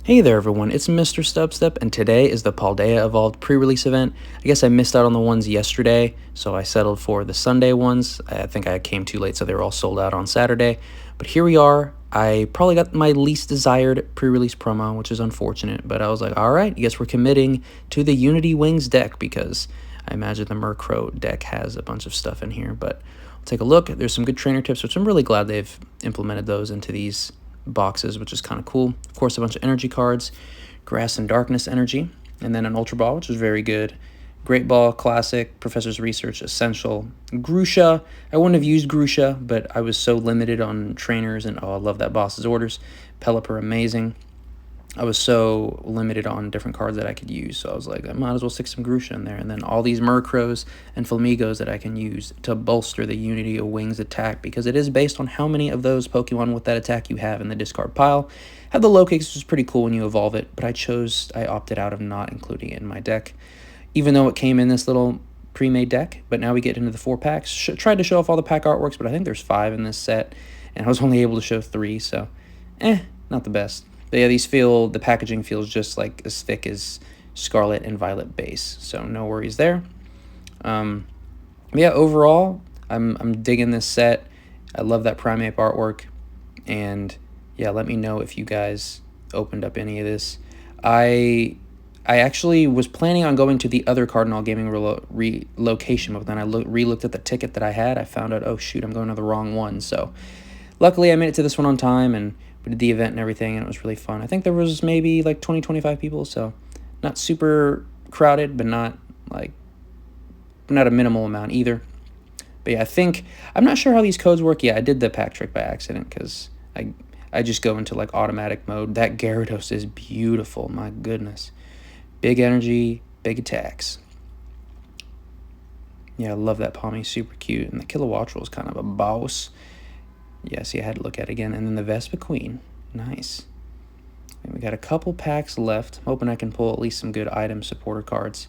Hey there everyone, it's MisterStubstep, and today is the Paldea Evolved pre-release event. I guess I missed out on the ones yesterday, so I settled for the Sunday ones. I think I came too late, so they were all sold out on Saturday. But here we are. I probably got my least desired pre-release promo, which is unfortunate, but I was like, alright, I guess we're committing to the Unity Wings deck, because I imagine the Murkrow deck has a bunch of stuff in here. But I'll take a look. There's some good trainer tips, which I'm really glad they've implemented those into these boxes, which is kind of cool. Of course, a bunch of energy cards, Grass and Darkness energy, and then an Ultra Ball, which is very good. Great Ball, Classic, Professor's Research, Essential, Grusha. I wouldn't have used Grusha, but I was so limited on trainers, and oh, I love that Boss's Orders. Pelipper, amazing. I was so limited on different cards that I could use, so I was like, I might as well stick some Grusha in there, and then all these Murkrows and Flamigos that I can use to bolster the Unity of Wings attack, because it is based on how many of those Pokemon with that attack you have in the discard pile. Have the Locates, which is pretty cool when you evolve it, but I opted out of not including it in my deck, even though it came in this little pre-made deck. But now we get into the 4 packs. Tried to show off all the pack artworks, but I think there's 5 in this set, and I was only able to show 3, so not the best. But yeah, the packaging feels just like as thick as Scarlet and Violet base, so no worries there. Yeah, overall, I'm digging this set. I love that Primeape artwork, and yeah, let me know if you guys opened up any of this. I actually was planning on going to the other Cardinal Gaming relocation, but then I re-looked at the ticket that I had. I found out, oh shoot, I'm going to the wrong one. So luckily I made it to this one on time, and we did the event and everything, and it was really fun. I think there was maybe like 20-25 people, so not super crowded, but not a minimal amount either. But yeah, I'm not sure how these codes work. Yeah, I did the pack trick by accident, because I just go into like automatic mode. That Gyarados is beautiful, my goodness. Big energy, big attacks. Yeah, I love that Palmy, super cute. And the Kilowattrel is kind of a boss. Yeah, see, I had to look at it again. And then the Vespiquen, nice. And we got a couple packs left. I'm hoping I can pull at least some good item supporter cards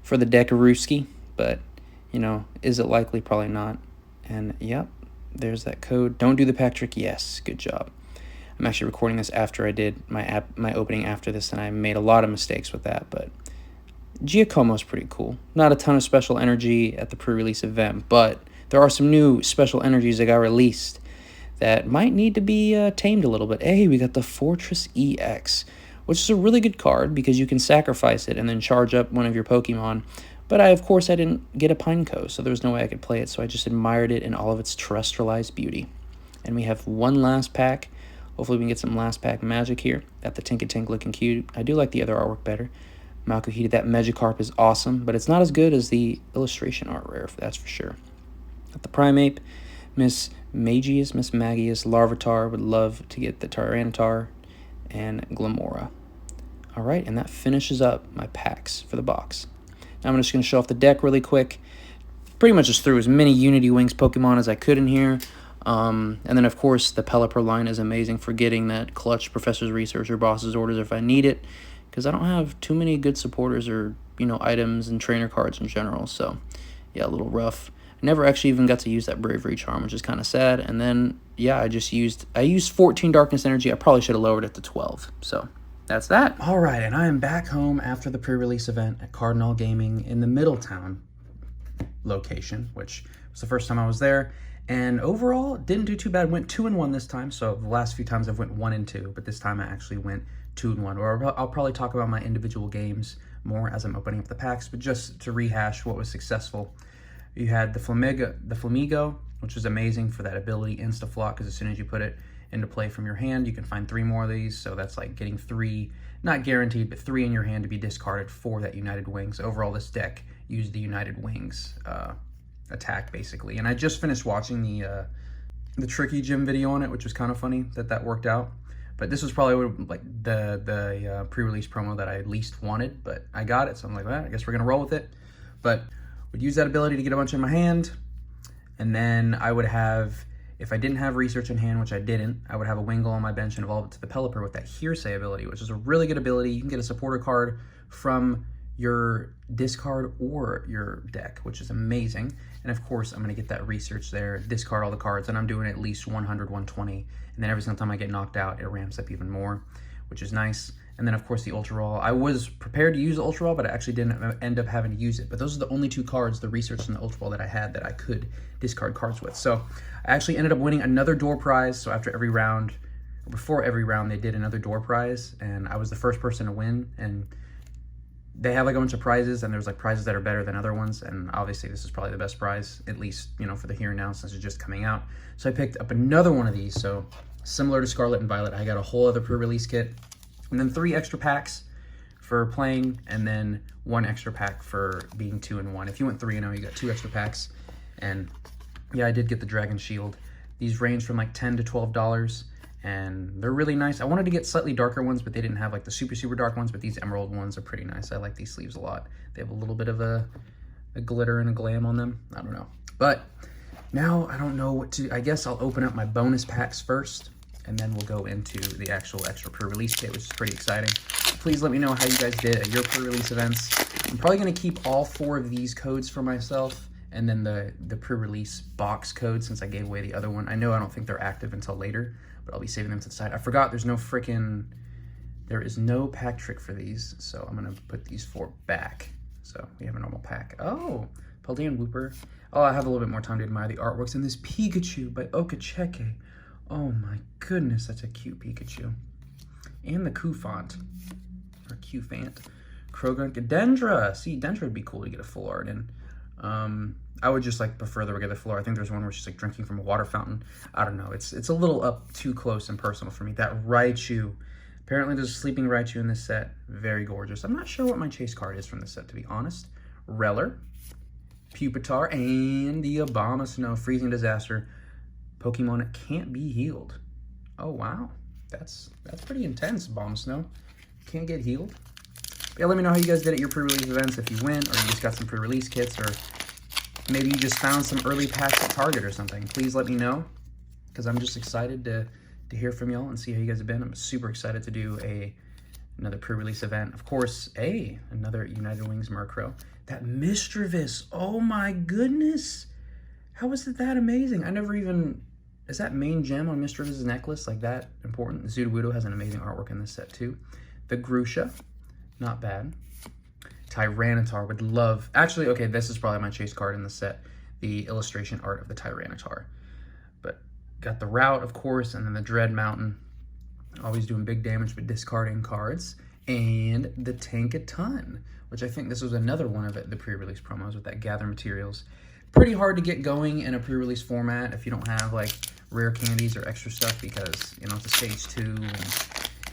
for the Dekaruski, but, you know, is it likely? Probably not. And, yep, there's that code. Don't do the pack trick. Yes, good job. I'm actually recording this after I did my opening after this, and I made a lot of mistakes with that, but Giacomo's pretty cool. Not a ton of special energy at the pre-release event, but there are some new special energies that got released that might need to be tamed a little bit. Hey, we got the Fortress EX, which is a really good card because you can sacrifice it and then charge up one of your Pokemon. But of course, I didn't get a Pineco, so there was no way I could play it, so I just admired it in all of its terrestrialized beauty. And we have one last pack. Hopefully we can get some last pack magic here at the Tinkatink looking cute. I do like the other artwork better. Makuhita, that Magikarp is awesome, but it's not as good as the illustration art rare, that's for sure. Got the Primeape, Miss Magius, Larvitar. Would love to get the Tyranitar and Glamora. All right, and that finishes up my packs for the box. Now I'm just going to show off the deck really quick. Pretty much just threw as many Unity Wings Pokemon as I could in here. And then, of course, the Pelipper line is amazing for getting that clutch Professor's Research or Boss's Orders if I need it, because I don't have too many good supporters or, you know, items and trainer cards in general. So, yeah, a little rough. Never actually even got to use that Bravery Charm, which is kind of sad. And then, yeah, I used 14 Darkness Energy. I probably should have lowered it to 12. So that's that. All right, and I am back home after the pre-release event at Cardinal Gaming in the Middletown location, which was the first time I was there. And overall, didn't do too bad. Went 2-1 this time. So the last few times I've went 1-2, but this time I actually went 2-1. Or I'll probably talk about my individual games more as I'm opening up the packs. But just to rehash what was successful, you had the Flamigo, which was amazing for that ability Insta-Flock, because as soon as you put it into play from your hand, you can find 3 more of these. So that's like getting 3, not guaranteed, but 3 in your hand to be discarded for that United Wings. Overall, this deck used the United Wings attack, basically. And I just finished watching the Tricky Gym video on it, which was kind of funny that worked out. But this was probably like the pre-release promo that I least wanted, but I got it, so I'm like, well, I guess we're going to roll with it. But would use that ability to get a bunch in my hand, and then I would have, if I didn't have Research in hand, which I didn't, I would have a Wingull on my bench and evolve it to the Pelipper with that Hearsay ability, which is a really good ability. You can get a supporter card from your discard or your deck, which is amazing. And of course, I'm going to get that Research there, discard all the cards, and I'm doing at least 100, 120, and then every single time I get knocked out, it ramps up even more, which is nice. And then, of course, the Ultra Raw. I was prepared to use the Ultra Raw, but I actually didn't end up having to use it. But those are the only 2 cards, the Research and the Ultra Raw, that I had that I could discard cards with. So I actually ended up winning another door prize. So after every round, before every round, they did another door prize. And I was the first person to win. And they have like a bunch of prizes, and there's like prizes that are better than other ones. And obviously, this is probably the best prize, at least, you know, for the here and now, since it's just coming out. So I picked up another one of these. So similar to Scarlet and Violet, I got a whole other pre-release kit. And then 3 extra packs for playing, and then 1 extra pack for being 2-in-1. If you went 3-0, you got 2 extra packs. And yeah, I did get the Dragon Shield. These range from like $10 to $12, and they're really nice. I wanted to get slightly darker ones, but they didn't have like the super, super dark ones, but these emerald ones are pretty nice. I like these sleeves a lot. They have a little bit of a glitter and a glam on them. I don't know. But now I don't know what to, I guess I'll open up my bonus packs first, and then we'll go into the actual extra pre-release kit, which is pretty exciting. Please let me know how you guys did at your pre-release events. I'm probably going to keep all 4 of these codes for myself, and then the pre-release box code, since I gave away the other one. I know I don't think they're active until later, but I'll be saving them to the side. I forgot there is no pack trick for these, so I'm going to put these 4 back. So we have a normal pack. Oh, Paldea and Wooper. Oh, I have a little bit more time to admire the artworks. And this Pikachu by Okacheke. Oh my goodness, that's a cute Pikachu. And the Q font, or Q fant. Krogan, Dendra. See, Dendra would be cool to get a full art in. I would just like prefer the regular full art. I think there's one where she's like drinking from a water fountain. I don't know. It's a little up too close and personal for me. That Raichu. Apparently there's a sleeping Raichu in this set. Very gorgeous. I'm not sure what my chase card is from this set, to be honest. Reller, Pupitar, and the Abomasnow Freezing Disaster. Pokemon can't be healed. Oh, wow. That's pretty intense, Abomasnow. Can't get healed. But yeah, let me know how you guys did at your pre-release events, if you went, or you just got some pre-release kits, or maybe you just found some early packs at Target or something. Please let me know, because I'm just excited to hear from y'all and see how you guys have been. I'm super excited to do another pre-release event. Of course, another United Wings Murkrow. That Mischievous, oh my goodness. How is it that amazing? I never even, is that main gem on Mischievous' necklace like that important? Sudowoodo has an amazing artwork in this set too. The Grusha, not bad. Tyranitar, would love, actually, okay, this is probably my chase card in the set, the illustration art of the Tyranitar. But got the Route, of course, and then the Dread Mountain, always doing big damage but discarding cards, and the Tankaton, which I think this was another one of the pre-release promos with that Gather Materials. Pretty hard to get going in a pre-release format if you don't have like rare candies or extra stuff, because you know it's a stage 2, and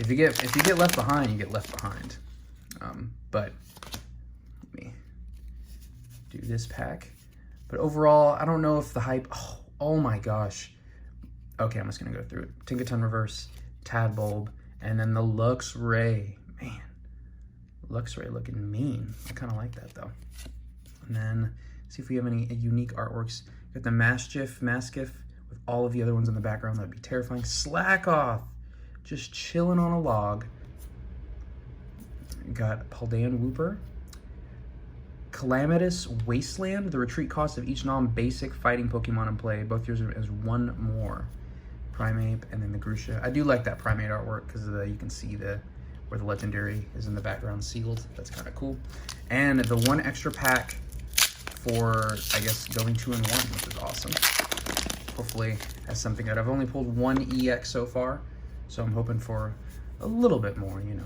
if you get left behind, you get left behind. But let me do this pack. But overall, I don't know if the hype. Oh my gosh. Okay, I'm just gonna go through it. Tinkaton Reverse, Tadbulb, and then the Luxray. Man, Luxray looking mean. I kind of like that though. And then see if we have any unique artworks. Got the Mastiff with all of the other ones in the background. That'd be terrifying. Slack Off, just chilling on a log. Got Paldea and Wooper. Calamitous Wasteland. The retreat cost of each non-basic fighting Pokemon in play. Both yours as 1 more. Primeape, and then the Grusha. I do like that Primeape artwork because you can see where the legendary is in the background sealed. That's kind of cool. And the 1 extra pack for, I guess, going 2-in-1, which is awesome. Hopefully has something good. I've only pulled 1 EX so far, so I'm hoping for a little bit more, you know.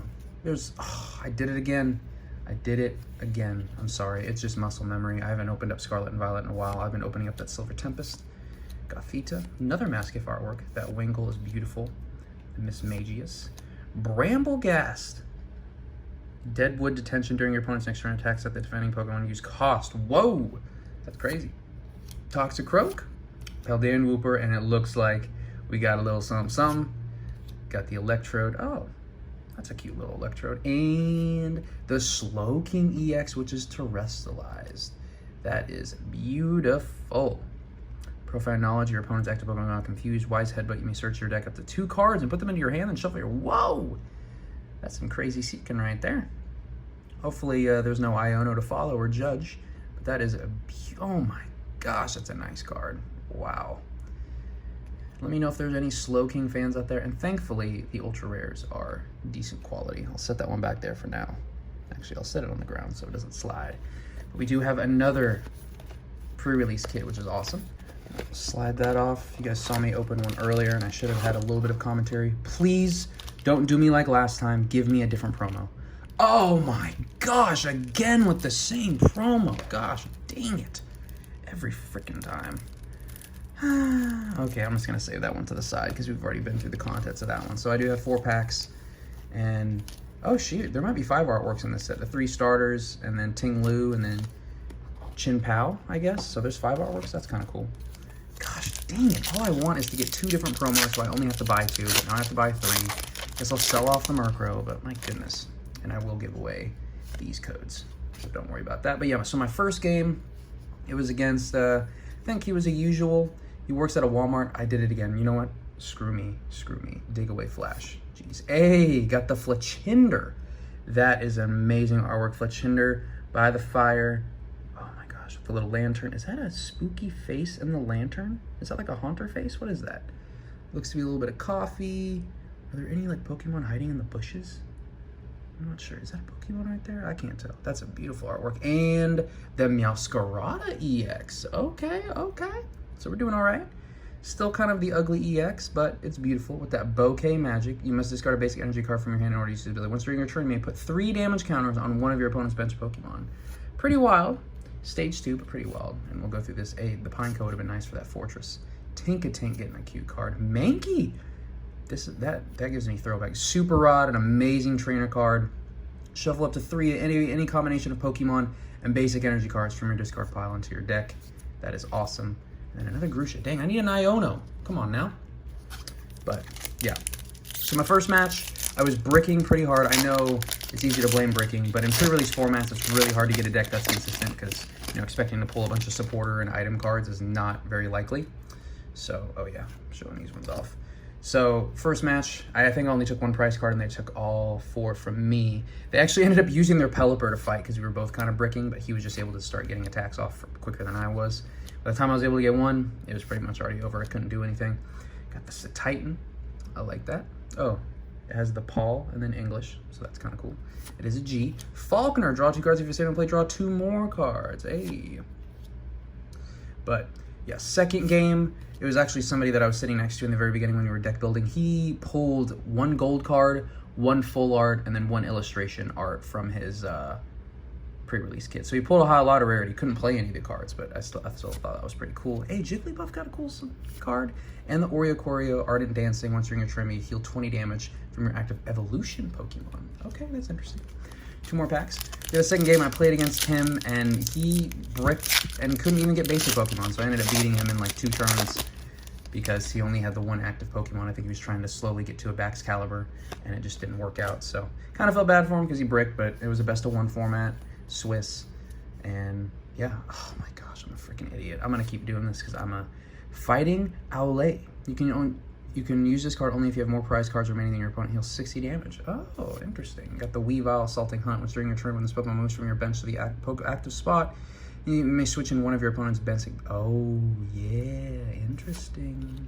I did it again. I did it again. I'm sorry. It's just muscle memory. I haven't opened up Scarlet and Violet in a while. I've been opening up that Silver Tempest. Gothita. Another Mastiff artwork. That Wingull is beautiful. Miss Magius. Bramblegast. Deadwood detention during your opponent's next turn attacks at the defending Pokemon use cost. Whoa! That's crazy. Toxicroak. Paldea and Wooper, and it looks like we got a little something. Got the Electrode. Oh, that's a cute little Electrode. And the Slowking EX, which is terrestrialized. That is beautiful. Profound Knowledge, your opponent's active Pokemon are confused. Wise Headbutt, you may search your deck up to 2 cards and put them into your hand and shuffle your... Whoa! That's some crazy seeking right there. Hopefully there's no Iono to follow or judge. But that is oh my gosh, that's a nice card. Wow. Let me know if there's any Slow King fans out there. And thankfully, the ultra rares are decent quality. I'll set that one back there for now. Actually, I'll set it on the ground so it doesn't slide. But we do have another pre-release kit, which is awesome. Slide that off. You guys saw me open one earlier, and I should have had a little bit of commentary. Please don't do me like last time. Give me a different promo. Oh my gosh, again with the same promo. Gosh, dang it. Every freaking time. Okay, I'm just going to save that one to the side because we've already been through the contents of that one. So I do have 4 packs, and oh shoot, there might be 5 artworks in this set. The 3 starters, and then Ting Lu, and then Chin Pao, I guess. So there's 5 artworks. That's kind of cool. Gosh, dang it. All I want is to get 2 different promos, so I only have to buy 2, but now I have to buy 3. Guess I'll sell off the Murkrow, but my goodness. And I will give away these codes, so don't worry about that. But yeah, so my first game, it was against, I think he was a usual. He works at a Walmart. I did it again. You know what? Screw me. Screw me. Dig away Flash. Jeez. Hey, got the Fletchinder. That is amazing artwork. Fletchinder by the fire. Oh my gosh, with the little lantern. Is that a spooky face in the lantern? Is that like a haunter face? What is that? Looks to be a little bit of coffee. Are there any like Pokemon hiding in the bushes? I'm not sure. Is that a Pokemon right there? I can't tell. That's a beautiful artwork. And the Meowscarada EX. Okay, okay. So we're doing all right. Still kind of the ugly EX, but it's beautiful with that bouquet magic. You must discard a basic energy card from your hand in order to use the ability. Once during your turn, you may put 3 damage counters on one of your opponent's bench Pokemon. Pretty wild. Stage 2, but pretty wild. And we'll go through this. The Pineco would have been nice for that Fortress. Tinkatink getting a cute card. Mankey. That gives me throwback. Super Rod, an amazing trainer card. Shuffle up to 3 any combination of Pokemon and basic energy cards from your discard pile into your deck. That is awesome. And another Grusha. Dang, I need an Iono. Come on now. But yeah. So my first match, I was bricking pretty hard. I know it's easy to blame bricking, but in pre-release formats, it's really hard to get a deck that's consistent because, you know, expecting to pull a bunch of supporter and item cards is not very likely. So, oh yeah, I'm showing these ones off. So first match, I think I only took 1 prize card and they took all 4 from me. They actually ended up using their Pelipper to fight because we were both kind of bricking, but he was just able to start getting attacks off quicker than I was. By the time I was able to get 1, it was pretty much already over. I couldn't do anything. Got this Titan. I like that. Oh, it has the Paul and then English, so that's kind of cool. It is a G. Falconer, draw 2 cards. If you save and play, draw 2 more cards. Hey. But yeah, second game, it was actually somebody that I was sitting next to in the very beginning when we were deck building. He pulled 1 gold card, 1 full art, and then 1 illustration art from his pre-release kit. So he pulled a lot of rarity. Couldn't play any of the cards, but I still thought that was pretty cool. Hey, Jigglypuff got a cool card. And the Oreo Ardent Dancing. Once during your turn, you heal 20 damage from your active evolution Pokemon. Okay, that's interesting. 2 more packs. The second game I played against him, and he bricked and couldn't even get basic Pokemon, so I ended up beating him in like 2 turns because he only had the 1 active Pokemon. I think he was trying to slowly get to a Baxcalibur, and it just didn't work out. So kind of felt bad for him because he bricked, but it was a best-of-1 format. Swiss, and yeah, oh my gosh, I'm a freaking idiot. I'm gonna keep doing this because I'm a fighting Owlay. You can use this card only if you have more prize cards remaining than your opponent heals 60 damage. Oh, interesting. Got the Weavile Assaulting Hunt. Once during your turn, when this Pokemon moves from your bench to the active spot, you may switch in one of your opponent's bench. Oh yeah, interesting.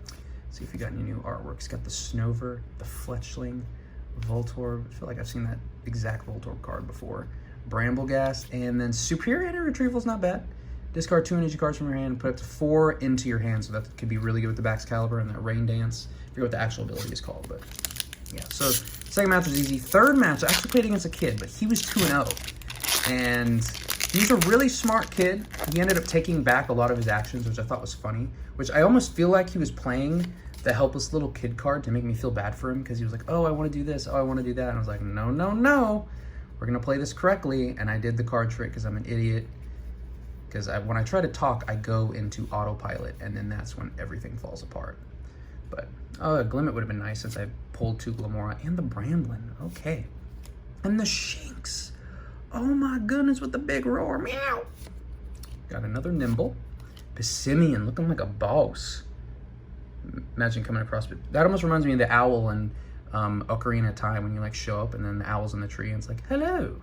Let's see if we got any new artworks. Got the Snover, the Fletchling, Voltorb. I feel like I've seen that exact Voltorb card before. Brambleghast, and then Superior Energy Retrieval is not bad. Discard 2 energy cards from your hand and put up to 4 into your hand, so that could be really good with the Baxcalibur and that Rain Dance. I forget what the actual ability is called, but yeah. So second match was easy. Third match, I actually played against a kid, but he was 2-0, and he's a really smart kid. He ended up taking back a lot of his actions, which I thought was funny, which I almost feel like he was playing the helpless little kid card to make me feel bad for him because he was like, oh, I want to do this, oh, I want to do that, and I was like, no, no, no. We're going to play this correctly, and I did the card trick because I'm an idiot. Because when I try to talk, I go into autopilot, and then that's when everything falls apart. But, Glimmet would have been nice since I pulled 2 Glamora and the Bramblin. Okay. And the Shinx. Oh my goodness, with the big roar. Meow. Got another Nimble. Pissimian, looking like a boss. Imagine coming across. That almost reminds me of the owl and Ocarina of Time when you like show up and then the owl's in the tree and it's like, hello,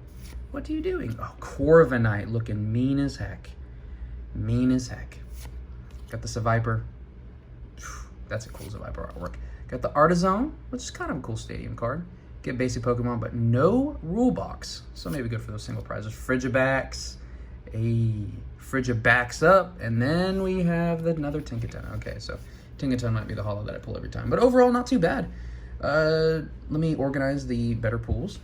what are you doing? Oh, Corviknight looking mean as heck. Mean as heck. Got the Seviper. That's a cool Viper artwork. Got the Artizone, which is kind of a cool stadium card. Get basic Pokemon, but no rule box. So maybe good for those single prizes. Frigibax. Frigibax up. And then we have another Tinkaton. Okay, so Tinkaton might be the holo that I pull every time. But overall, not too bad. Let me organize the better pulls.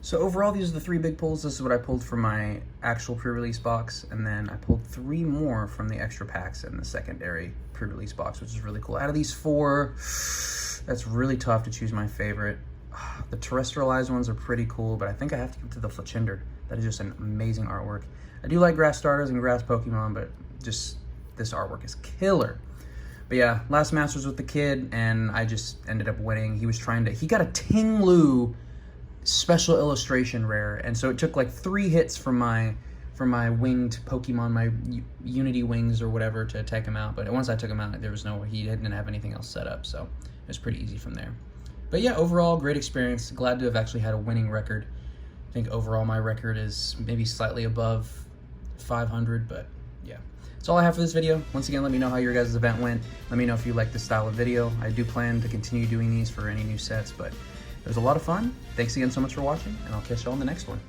So overall, these are the 3 big pulls. This is what I pulled from my actual pre-release box, and then I pulled 3 more from the extra packs in the secondary pre-release box, which is really cool. Out of these 4, that's really tough to choose my favorite. The terrestrialized ones are pretty cool, but I think I have to give it to the Fletchinder. That is just an amazing artwork. I do like grass starters and grass Pokemon, but just this artwork is killer. But yeah, last Masters with the kid, and I just ended up winning. He got a Tinglu special illustration rare, and so it took like 3 hits from my winged Pokemon, my Unity wings or whatever, to take him out. But once I took him out, he didn't have anything else set up, so it was pretty easy from there. But yeah, overall, great experience. Glad to have actually had a winning record. I think overall my record is maybe slightly above 500, but yeah. That's all I have for this video. Once again, let me know how your guys' event went. Let me know if you like this style of video. I do plan to continue doing these for any new sets, but it was a lot of fun. Thanks again so much for watching, and I'll catch you all in the next one.